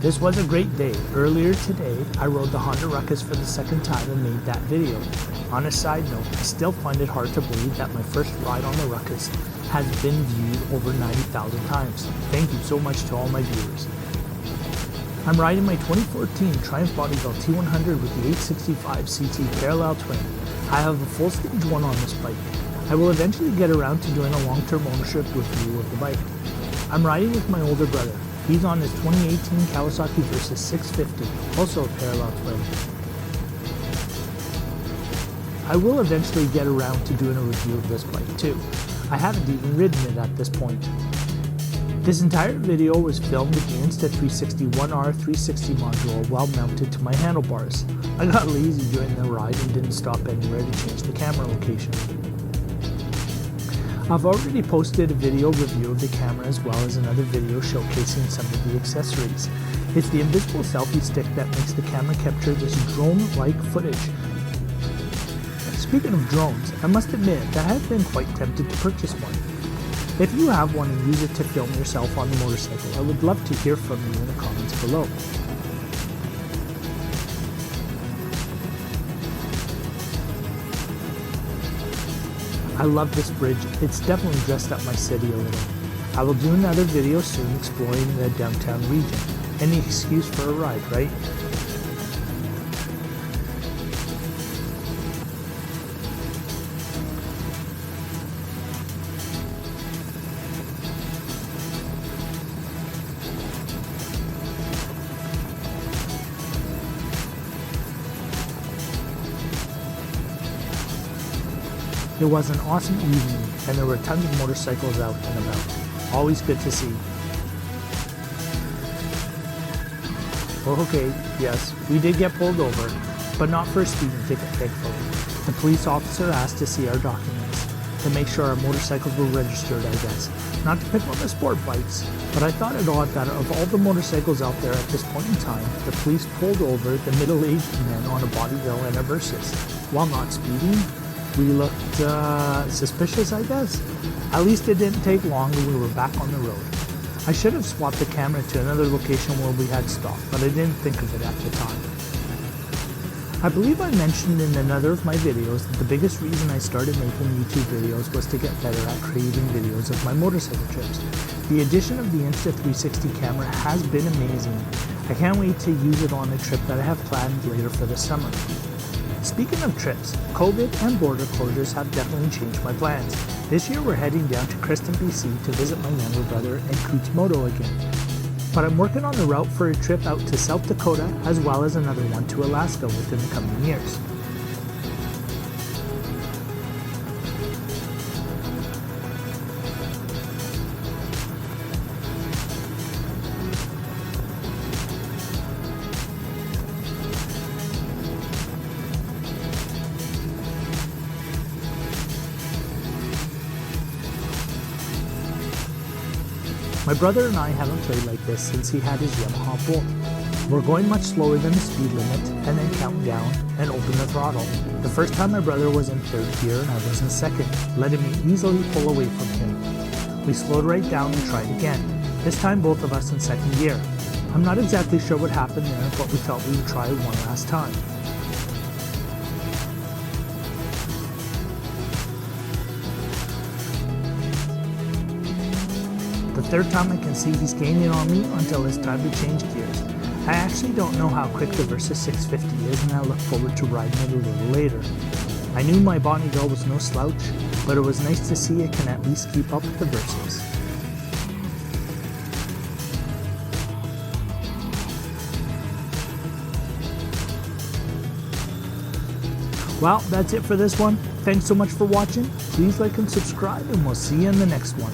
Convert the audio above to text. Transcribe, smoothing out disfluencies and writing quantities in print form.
This was a great day. Earlier today, I rode the Honda Ruckus for the second time and made that video. On a side note, I still find it hard to believe that my first ride on the Ruckus has been viewed over 90,000 times. Thank you so much to all my viewers. I'm riding my 2014 Triumph Bonneville T100 with the 865 CT parallel twin. I have a full stage 1 on this bike. I will eventually get around to doing a long-term ownership review of the bike. I'm riding with my older brother. He's on his 2018 Kawasaki Versys 650, also a parallel twin. I will eventually get around to doing a review of this bike too. I haven't even ridden it at this point. This entire video was filmed with the Insta360 1R 360 module while mounted to my handlebars. I got lazy during the ride and didn't stop anywhere to change the camera location. I've already posted a video review of the camera as well as another video showcasing some of the accessories. It's the invisible selfie stick that makes the camera capture this drone-like footage. Speaking of drones, I must admit that I have been quite tempted to purchase one. If you have one and use it to film yourself on the motorcycle, I would love to hear from you in the comments below. I love this bridge. It's definitely dressed up my city a little. I will do another video soon exploring the downtown region. Any excuse for a ride, right? It was an awesome evening, and there were tons of motorcycles out and about. Always good to see. Okay, yes, we did get pulled over, but not for a speeding ticket, thankfully. The police officer asked to see our documents, to make sure our motorcycles were registered, I guess. Not to pick on the sport bikes, but I thought it odd that of all the motorcycles out there at this point in time, the police pulled over the middle-aged men on a Bonneville and a Versys. While not speeding, we looked suspicious, I guess. At least it didn't take long and we were back on the road. I should have swapped the camera to another location where we had stopped, but I didn't think of it at the time. I believe I mentioned in another of my videos that the biggest reason I started making YouTube videos was to get better at creating videos of my motorcycle trips. The addition of the Insta360 camera has been amazing. I can't wait to use it on a trip that I have planned later for the summer. Speaking of trips, COVID and border closures have definitely changed my plans. This year we're heading down to Creston, BC to visit my younger brother and Kutzmoto again. But I'm working on the route for a trip out to South Dakota as well as another one to Alaska within the coming years. My brother and I haven't played like this since he had his Yamaha Bolt. We're going much slower than the speed limit and then count down and open the throttle. The first time my brother was in third gear and I was in second, letting me easily pull away from him. We slowed right down and tried again, this time both of us in second gear. I'm not exactly sure what happened there, but we thought we would try one last time. The third time I can see he's gaining on me until it's time to change gears. I actually don't know how quick the Versys 650 is and I look forward to riding it a little later. I knew my Bonneville was no slouch, but it was nice to see it can at least keep up with the Versys. Well, that's it for this one. Thanks so much for watching. Please like and subscribe and we'll see you in the next one.